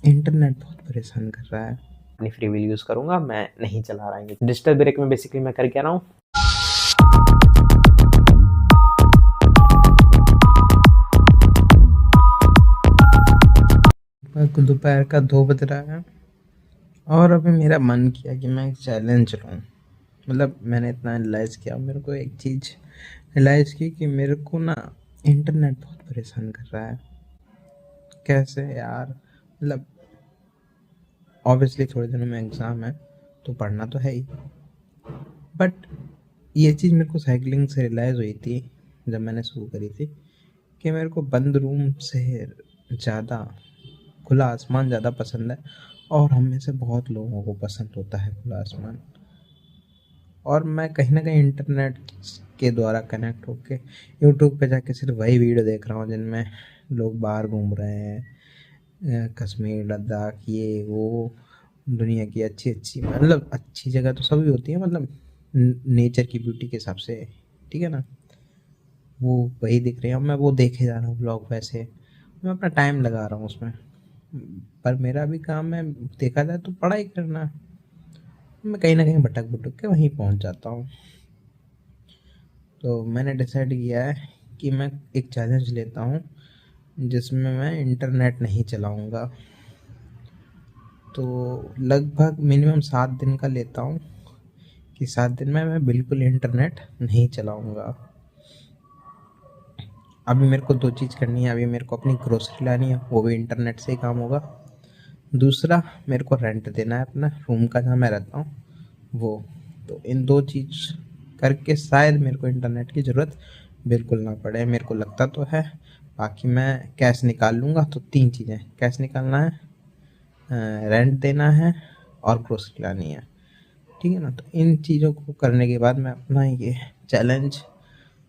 Internet बहुत परेशान कर रहा है। अपनी फ्री व्हील यूज़ करूँगा, मैं नहीं चला रहा हूँ। डिजिटल ब्रेक में बेसिकली मैं कर क्या रहा हूँ, दोपहर का 2 बज रहा है और अभी मेरा मन किया कि मैं एक चैलेंज लूँ। मतलब मैंने इतना रियलाइज़ किया, मेरे को एक चीज़ रियलाइज़ की कि मेरे को ना इंटरनेट बहुत परेशान कर रहा है। कैसे यार, मतलब ऑब्वियसली थोड़े दिनों में एग्ज़ाम है तो पढ़ना तो है ही, बट ये चीज़ मेरे को साइकिलिंग से रियलाइज़ हुई थी जब मैंने शुरू करी थी कि मेरे को बंद रूम से ज़्यादा खुला आसमान ज़्यादा पसंद है। और हम में से बहुत लोगों को पसंद होता है खुला आसमान। और मैं कहीं न कहीं इंटरनेट के द्वारा कनेक्ट होके यूट्यूब पे जाके सिर्फ वही वीडियो देख रहा हूँ जिनमें लोग बाहर घूम रहे हैं, कश्मीर, लद्दाख, ये वो, दुनिया की अच्छी-अच्छी, मतलब अच्छी जगह तो सभी होती है, मतलब नेचर की ब्यूटी के हिसाब से, ठीक है ना? वो वही दिख रही है, मैं वो देखे जा रहा हूँ व्लॉग वैसे, मैं अपना टाइम लगा रहा हूँ उसमें। पर मेरा भी काम है, देखा जाए तो पढ़ाई करना। मैं कहीं न कहीं भटक-भुटक के वहीं पहुँच जाता हूँ। तो मैंने डिसाइड किया है कि मैं एक चैलेंज लेता हूँ जिसमें मैं इंटरनेट नहीं चलाऊँगा। तो लगभग मिनिमम 7 दिन का लेता हूँ कि 7 दिन में मैं बिल्कुल इंटरनेट नहीं चलाऊँगा। अभी मेरे को 2 चीज़ करनी है, अभी मेरे को अपनी ग्रोसरी लानी है, वो भी इंटरनेट से ही काम होगा। दूसरा, मेरे को रेंट देना है अपना रूम का जहाँ मैं रहता हूँ वो। तो इन 2 चीज़ करके शायद मेरे को इंटरनेट की ज़रूरत बिल्कुल ना पड़े, मेरे को लगता तो है। बाकी मैं कैश निकाल लूँगा। तो 3 चीज़ें, कैश निकालना है, रेंट देना है और ग्रोसरी लानी है, ठीक है ना? तो इन चीज़ों को करने के बाद मैं अपना ये चैलेंज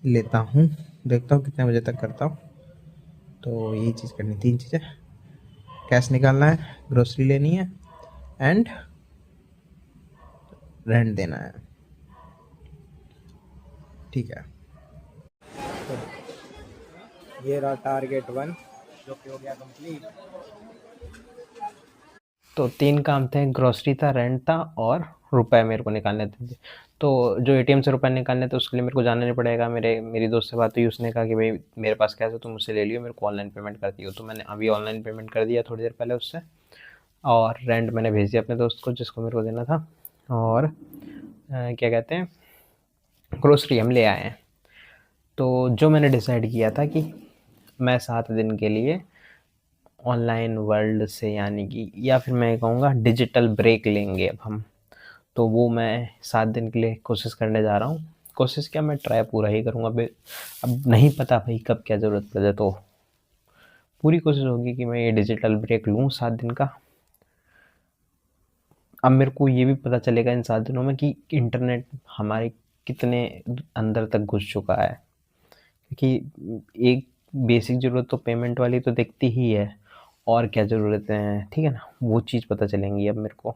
लेता हूँ, देखता हूँ कितने बजे तक करता हूँ। तो यही चीज़ करनी, 3 चीज़ें, कैश निकालना है, ग्रोसरी लेनी है एंड रेंट देना है, ठीक है? तो ये रहा टारगेट 1 जो कि हो गया कंप्लीट। तो 3 काम थे, ग्रोसरी था, रेंट था और रुपए मेरे को निकालने थे। तो जो एटीएम से रुपए निकालने थे उसके लिए मेरे को जाना नहीं पड़ेगा। मेरी दोस्त से बात हुई, उसने कहा कि भाई मेरे पास कैश है तुम मुझसे ले लियो, मेरे को ऑनलाइन पेमेंट कर दियो। तो मैंने अभी ऑनलाइन पेमेंट कर दिया थोड़ी देर पहले उससे, और रेंट मैंने भेज दिया अपने दोस्त को जिसको मेरे को देना था। और क्या कहते हैं, ग्रोसरी हम ले आए हैं। तो जो मैंने डिसाइड किया था कि मैं 7 दिन के लिए ऑनलाइन वर्ल्ड से, यानी कि, या फिर मैं कहूँगा डिजिटल ब्रेक लेंगे अब हम। तो वो मैं 7 दिन के लिए कोशिश करने जा रहा हूँ। कोशिश क्या, मैं ट्राई पूरा ही करूँगा। अब नहीं पता भाई कब क्या ज़रूरत पड़े, तो पूरी कोशिश होगी कि मैं ये डिजिटल ब्रेक लूँ 7 दिन का। अब मेरे को ये भी पता चलेगा इन 7 दिनों में कि इंटरनेट हमारे कितने अंदर तक घुस चुका है। क्योंकि एक बेसिक ज़रूरत तो पेमेंट वाली तो दिखती ही है, और क्या ज़रूरतें हैं, ठीक है ना, वो चीज़ पता चलेंगी अब मेरे को।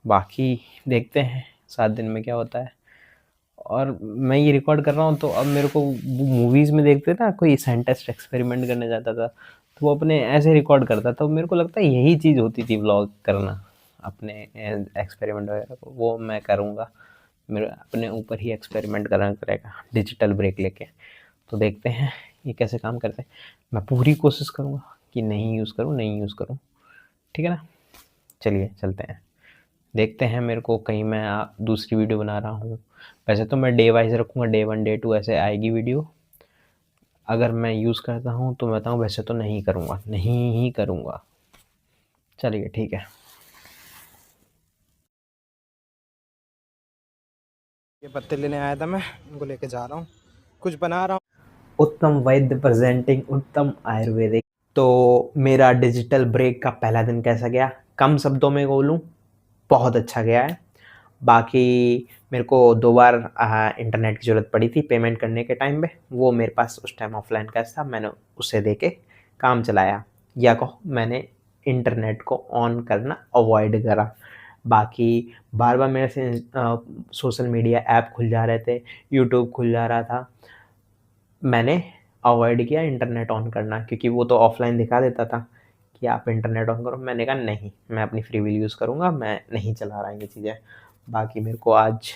बाकी देखते हैं 7 दिन में क्या होता है। और मैं ये रिकॉर्ड कर रहा हूँ तो अब मेरे को, वो मूवीज़ में देखते ना, कोई साइंटिस्ट एक्सपेरिमेंट करने जाता था तो वो अपने ऐसे रिकॉर्ड करता था। तो मेरे को लगता है यही चीज़ होती थी व्लॉग करना, अपने एक्सपेरिमेंट वगैरह को, वो मैं करूँगा। मेरे अपने ऊपर ही एक्सपेरिमेंट करना करेगा डिजिटल ब्रेक लेके। तो देखते हैं ये कैसे काम करते हैं। मैं पूरी कोशिश करूँगा कि नहीं यूज़ करूँ, नहीं यूज़ करूँ, ठीक है ना? चलिए चलते हैं, देखते हैं। मेरे को कहीं मैं दूसरी वीडियो बना रहा हूँ, वैसे तो मैं डे वाइज रखूँगा, डे 1 डे 2 ऐसे आएगी वीडियो। अगर मैं यूज़ करता हूँ तो मैं बताऊँ, वैसे तो नहीं करूँगा, नहीं ही करूँगा। चलिए ठीक है। ये पत्ते लेने आया था मैं, उनको लेके जा रहा हूँ, कुछ बना रहा हूँ। उत्तम वैद्य प्रेजेंटिंग उत्तम आयुर्वेदिक। तो मेरा डिजिटल ब्रेक का पहला दिन कैसा गया, कम शब्दों में बोलूँ, बहुत अच्छा गया है। बाकी मेरे को 2 बार इंटरनेट की ज़रूरत पड़ी थी पेमेंट करने के टाइम पे, वो मेरे पास उस टाइम ऑफलाइन कैश था, मैंने उसे दे के काम चलाया, या कहो मैंने इंटरनेट को ऑन करना अवॉइड करा। बाकी बार बार मेरे से सोशल मीडिया ऐप खुल जा रहे थे, यूट्यूब खुल जा रहा था, मैंने अवॉइड किया इंटरनेट ऑन करना, क्योंकि वो तो ऑफलाइन दिखा देता था कि आप इंटरनेट ऑन करो। मैंने कहा नहीं, मैं अपनी फ्री विल यूज़ करूँगा, मैं नहीं चला रहा ये चीज़ें। बाकी मेरे को आज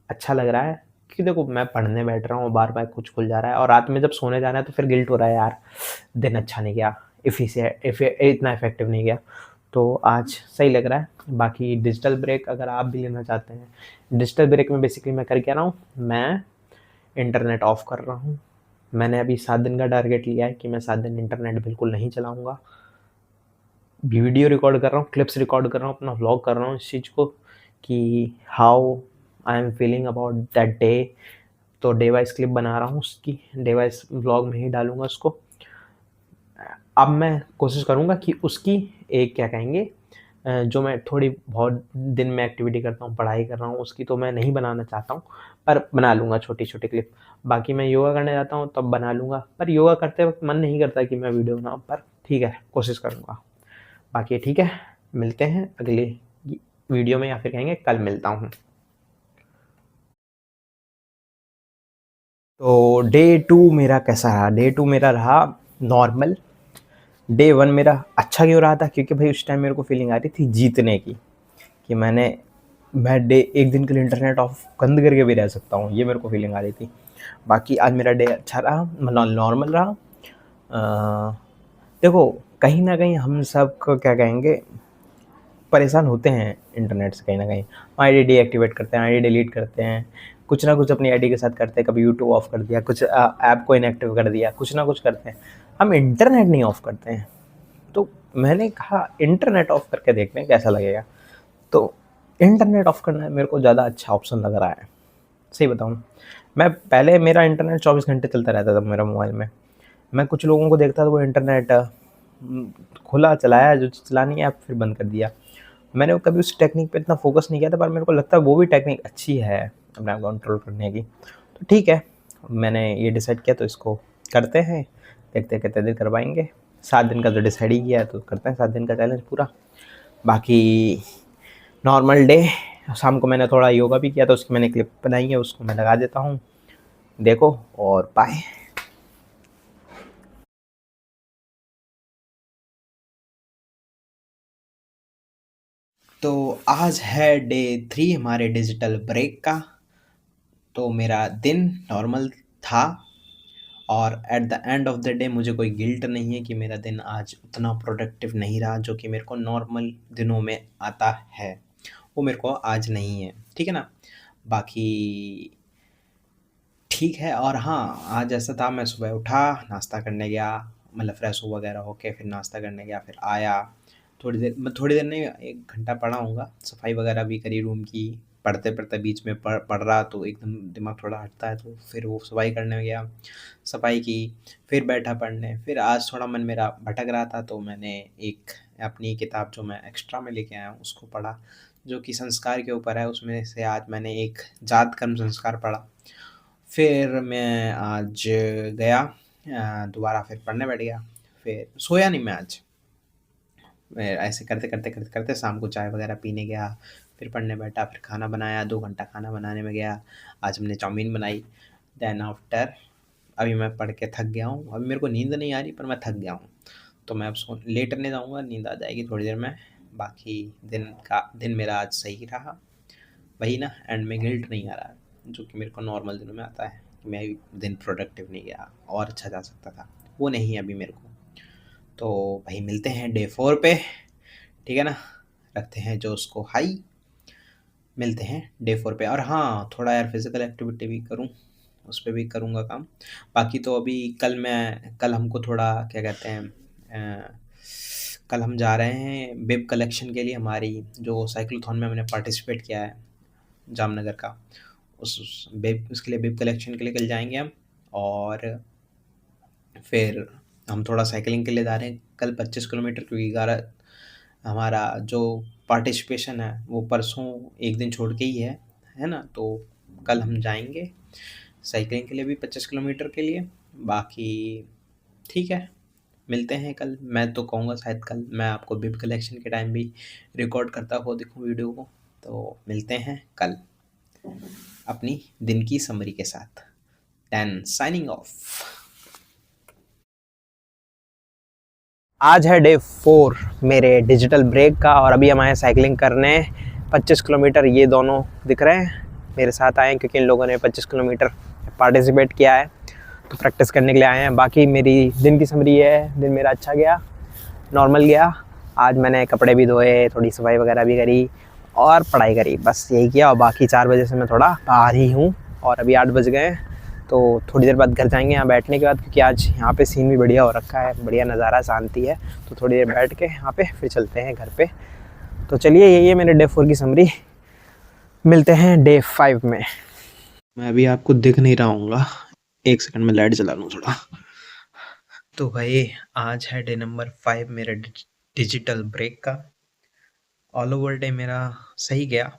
अच्छा लग रहा है कि देखो मैं पढ़ने बैठ रहा हूँ, बार-बार कुछ खुल जा रहा है और रात में जब सोने जाना है तो फिर गिल्ट हो रहा है यार, दिन अच्छा नहीं गया, इतना इफ़ेक्टिव नहीं गया। तो आज सही लग रहा है। बाकी डिजिटल ब्रेक अगर आप भी लेना चाहते हैं, डिजिटल ब्रेक में बेसिकली मैं कर क्या रहा हूँ, मैं इंटरनेट ऑफ कर रहा हूँ। मैंने अभी 7 दिन का टारगेट लिया है कि मैं 7 दिन इंटरनेट बिल्कुल नहीं चलाऊँगा। वीडियो रिकॉर्ड कर रहा हूँ, क्लिप्स रिकॉर्ड कर रहा हूँ, अपना व्लॉग कर रहा हूँ इस चीज़ को कि how I am feeling about that day. तो डे वाइज़ क्लिप बना रहा हूँ उसकी, डे वाइज़ व्लॉग में ही डालूँगा उसको। अब मैं कोशिश करूँगा कि उसकी एक क्या कहेंगे, जो मैं थोड़ी बहुत दिन में एक्टिविटी करता हूँ, पढ़ाई कर रहा हूँ, उसकी तो मैं नहीं बनाना चाहता हूँ, पर बना लूँगा छोटी-छोटी क्लिप। बाकी मैं योगा करने जाता हूँ तब बना लूँगा, पर योगा करते वक़्त मन नहीं करता कि मैं वीडियो बनाऊँ, पर ठीक है, कोशिश करूँगा। बाकी ठीक है, मिलते हैं अगले वीडियो में या फिर कहेंगे कल मिलता हूँ। तो डे 2 मेरा कैसा रहा? डे 2 मेरा रहा नॉर्मल। डे 1 मेरा अच्छा क्यों रहा था? क्योंकि भाई उस टाइम मेरे को फीलिंग आ रही थी जीतने की, कि मैं डे एक दिन के लिए इंटरनेट ऑफ बंद करके भी रह सकता हूँ, ये मेरे को फीलिंग आ रही थी। बाकी आज मेरा डे अच्छा रहा, मतलब नॉर्मल रहा। देखो कहीं न कहीं हम सब को क्या कहेंगे, परेशान होते हैं इंटरनेट से कहीं न कहीं। आईडी डीएक्टिवेट करते हैं, आईडी डिलीट करते हैं, कुछ ना कुछ अपनी आईडी के साथ करते हैं, कभी यूट्यूब ऑफ कर दिया, कुछ ऐप को इनएक्टिव कर दिया, कुछ ना कुछ करते हैं। हम इंटरनेट नहीं ऑफ करते हैं। तो मैंने कहा इंटरनेट ऑफ करके देखते हैं कैसा लगेगा। तो इंटरनेट ऑफ करना मेरे को ज़्यादा अच्छा ऑप्शन लग रहा है, सही बताऊँ। मैं पहले मेरा इंटरनेट 24 घंटे चलता रहता था मेरा मोबाइल में। मैं कुछ लोगों को देखता था वो इंटरनेट खुला चलाया, जो चलानी है फिर बंद कर दिया। मैंने कभी उस टेक्निक पे इतना फ़ोकस नहीं किया था, पर मेरे को लगता है वो भी टेक्निक अच्छी है अपने आप कंट्रोल करने की। तो ठीक है, मैंने ये डिसाइड किया तो इसको करते हैं, देखते हैं कितने दिन कर पाएँगे। 7 दिन का तो डिसाइड ही किया है तो करते हैं 7 दिन का चैलेंज पूरा। बाकी नॉर्मल डे, शाम को मैंने थोड़ा योगा भी किया था, उसकी मैंने क्लिप बनाई है, उसको मैं लगा देता हूँ। देखो और बाय। तो आज है डे 3 हमारे डिजिटल ब्रेक का। तो मेरा दिन नॉर्मल था और at the end of the day मुझे कोई गिल्ट नहीं है कि मेरा दिन आज उतना प्रोडक्टिव नहीं रहा जो कि मेरे को नॉर्मल दिनों में आता है, वो मेरे को आज नहीं है, ठीक है ना। बाकी ठीक है। और हाँ, आज ऐसा था, मैं सुबह उठा, नाश्ता करने गया, मतलब फ्रेश हो वगैरह होके फिर नाश्ता करने गया, फिर आया, थोड़ी देर नहीं, 1 घंटा पढ़ा होऊँगा, सफाई वगैरह भी करी रूम की। पढ़ते-पढ़ते बीच में पढ़ रहा तो एकदम दिमाग थोड़ा हटता है, तो फिर वो सफाई करने में गया, सफाई की, फिर बैठा पढ़ने। फिर आज थोड़ा मन मेरा भटक रहा था तो मैंने एक अपनी किताब जो मैं एक्स्ट्रा में लेके आया हूँ उसको पढ़ा, जो कि संस्कार के ऊपर है। उसमें से आज मैंने एक जात कर्म संस्कार पढ़ा। फिर मैं आज गया, दोबारा फिर पढ़ने बैठ गया, फिर सोया नहीं मैं आज। मैं ऐसे करते-करते शाम को चाय वग़ैरह पीने गया, फिर पढ़ने बैठा, फिर खाना बनाया, 2 घंटा खाना बनाने में गया। आज हमने चाउमीन बनाई। देन आफ्टर अभी मैं पढ़ के थक गया हूँ। अभी मेरे को नींद नहीं आ रही पर मैं थक गया हूँ। तो मैं अब लेटने जाऊँगा, नींद आ जाएगी थोड़ी देर में। बाकी दिन मेरा आज सही रहा। वही ना, एंड में गिल्ट नहीं आ रहा है, जो कि मेरे को नॉर्मल दिनों में आता है कि मैं दिन प्रोडक्टिव नहीं गया और अच्छा जा सकता था, वो नहीं है अभी मेरे को। तो भाई मिलते हैं डे 4 पे, ठीक है ना। रखते हैं जो उसको हाई, मिलते हैं डे 4 पे। और हाँ, थोड़ा यार फिजिकल एक्टिविटी भी करूँ, उस पर भी करूँगा काम। बाकी तो अभी कल हमको थोड़ा क्या कहते हैं, कल हम जा रहे हैं बिब कलेक्शन के लिए। हमारी जो साइक्लोथॉन में हमने पार्टिसिपेट किया है जामनगर का, उस बिब उसके लिए बिब कलेक्शन के लिए कल जाएंगे हम। और फिर हम थोड़ा साइकिलिंग के लिए जा रहे हैं कल 25 किलोमीटर, क्योंकि 11 हमारा जो पार्टिसिपेशन है वो परसों एक दिन छोड़ के ही है ना। तो कल हम जाएंगे साइकिलिंग के लिए भी 25 किलोमीटर के लिए। बाकी ठीक है, मिलते हैं कल। मैं तो कहूँगा शायद कल मैं आपको बिब कलेक्शन के टाइम भी रिकॉर्ड करता हुआ दिखूँ वीडियो को। तो मिलते हैं कल अपनी दिन की समरी के साथ। Then signing off. आज है डे 4 मेरे डिजिटल ब्रेक का और अभी हम आए साइकिलिंग करने 25 किलोमीटर। ये दोनों दिख रहे हैं मेरे साथ आए हैं क्योंकि इन लोगों ने 25 किलोमीटर पार्टिसिपेट किया है, तो प्रैक्टिस करने के लिए आए हैं। बाकी मेरी दिन की समरी है, दिन मेरा अच्छा गया, नॉर्मल गया। आज मैंने कपड़े भी धोए, थोड़ी सफाई वगैरह भी करी और पढ़ाई करी, बस यही किया। और बाकी 4 बजे से मैं थोड़ा बाहर ही हूँ और अभी 8 बज गए हैं, तो थोड़ी देर बाद घर जाएंगे यहाँ बैठने के बाद, क्योंकि आज यहाँ पे सीन भी बढ़िया हो रखा है, बढ़िया नज़ारा, शांति है। तो थोड़ी देर बैठ के यहाँ पे फिर चलते हैं घर पे। तो चलिए, यही है मेरे डे 4 की समरी। मिलते हैं डे 5 में। मैं अभी आपको दिख नहीं रहा हूँगा, 1 सेकंड में लाइट जला लूँ थोड़ा। तो भाई आज है डे नंबर 5 मेरे डिजिटल ब्रेक का। ऑल ओवर डे मेरा सही गया,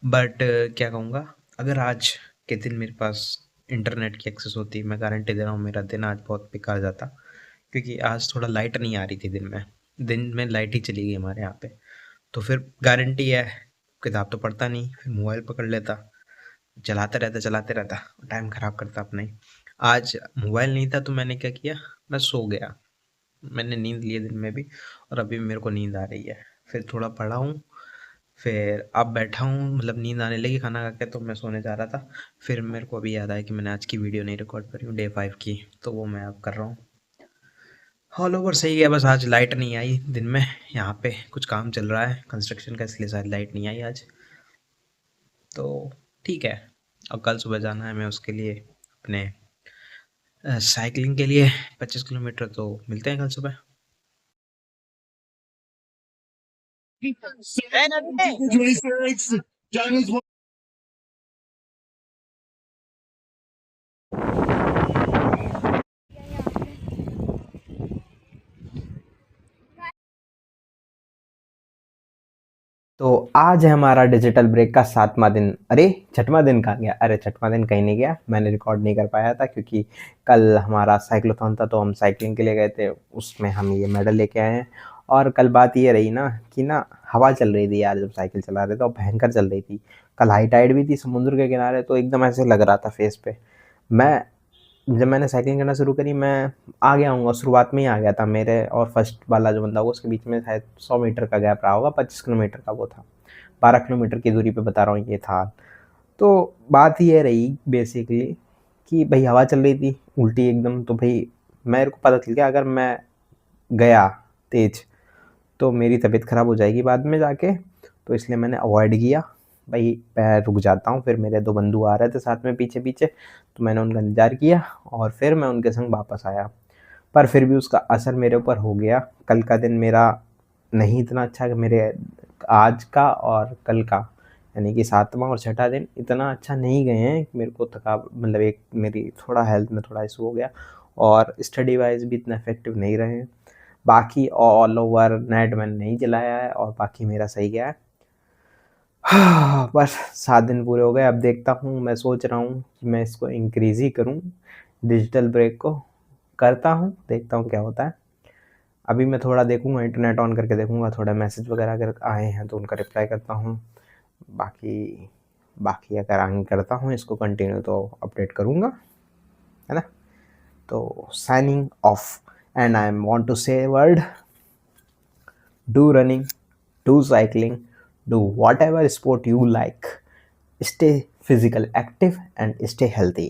बट क्या कहूँगा, अगर आज के दिन मेरे पास इंटरनेट की एक्सेस होती, मैं गारंटी दे रहा हूँ मेरा दिन आज बहुत बेकार जाता। क्योंकि आज थोड़ा लाइट नहीं आ रही थी दिन में लाइट ही चली गई हमारे यहाँ पे। तो फिर गारंटी है, किताब तो पढ़ता नहीं, फिर मोबाइल पकड़ लेता, चलाते रहता, टाइम ख़राब करता अपना ही। आज मोबाइल नहीं था तो मैंने क्या किया, मैं सो गया। मैंने नींद ली है दिन में भी, और अभी मेरे को नींद आ रही है। फिर थोड़ा पढ़ा हूँ, फिर अब बैठा हूँ, मतलब नींद आने लगी खाना खा के, तो मैं सोने जा रहा था। फिर मेरे को अभी याद आया कि मैंने आज की वीडियो नहीं रिकॉर्ड करी हूँ डे 5 की, तो वो मैं अब कर रहा हूँ। ऑल ओवर सही है, बस आज लाइट नहीं आई दिन में। यहाँ पे कुछ काम चल रहा है कंस्ट्रक्शन का, इसलिए शायद लाइट नहीं आई आज। तो ठीक है, अब कल सुबह जाना है मैं उसके लिए, अपने साइकिलिंग के लिए 25 किलोमीटर। तो मिलते हैं कल सुबह। तो आज है हमारा डिजिटल ब्रेक का 7वां दिन। अरे 6वां दिन कहाँ गया? अरे 6वां दिन कहीं नहीं गया, मैंने रिकॉर्ड नहीं कर पाया था क्योंकि कल हमारा साइक्लोथॉन था, तो हम साइकिलिंग के लिए गए थे, उसमें हम ये मेडल लेके आए हैं। और कल बात ये रही ना कि ना, हवा चल रही थी यार, जब साइकिल चला रहे थे और भयंकर चल रही थी। कल हाई टाइड भी थी समुद्र के किनारे, तो एकदम ऐसे लग रहा था फेस पे। मैं जब मैंने साइकिलिंग करना शुरू करी, मैं आ गया हूँ, शुरुआत में ही आ गया था। मेरे और फर्स्ट वाला जो बंदा होगा उसके बीच में शायद 100 मीटर का गैप रहा होगा, 25 किलोमीटर का वो था। 12 किलोमीटर की दूरी पे बता रहा हूँ ये था। तो बात ये रही बेसिकली कि भाई हवा चल रही थी उल्टी एकदम, तो भाई मेरे को पता चल गया अगर मैं गया तेज तो मेरी तबीयत ख़राब हो जाएगी बाद में जाके, तो इसलिए मैंने अवॉइड किया। भाई मैं रुक जाता हूँ, फिर मेरे 2 बंधु आ रहे थे साथ में पीछे पीछे, तो मैंने उनका इंतज़ार किया और फिर मैं उनके संग वापस आया। पर फिर भी उसका असर मेरे ऊपर हो गया। कल का दिन मेरा नहीं इतना अच्छा कि मेरे आज का और कल का, यानी कि 7वां और 6ठा दिन इतना अच्छा नहीं गए हैं। मेरे को मतलब एक मेरी थोड़ा हेल्थ में थोड़ा इशू हो गया, और स्टडी वाइज भी इतना इफेक्टिव नहीं रहे हैं। बाकी ऑल ओवर नेट मैंने नहीं चलाया है और बाकी मेरा सही गया है। बस 7 दिन पूरे हो गए। अब देखता हूँ, मैं सोच रहा हूँ कि मैं इसको इंक्रीज़ ही करूँ, डिजिटल ब्रेक को करता हूँ, देखता हूँ क्या होता है। अभी मैं थोड़ा देखूँगा, इंटरनेट ऑन करके देखूँगा, थोड़ा मैसेज वगैरह अगर आए हैं तो उनका रिप्लाई करता हूँ। बाकी बाकी अगर आगे करता हूँ इसको कंटिन्यू तो अपडेट करूँगा, है ना। तो signing off, and I want to say word, do running, do cycling, do whatever sport you like. Stay physical active and stay healthy.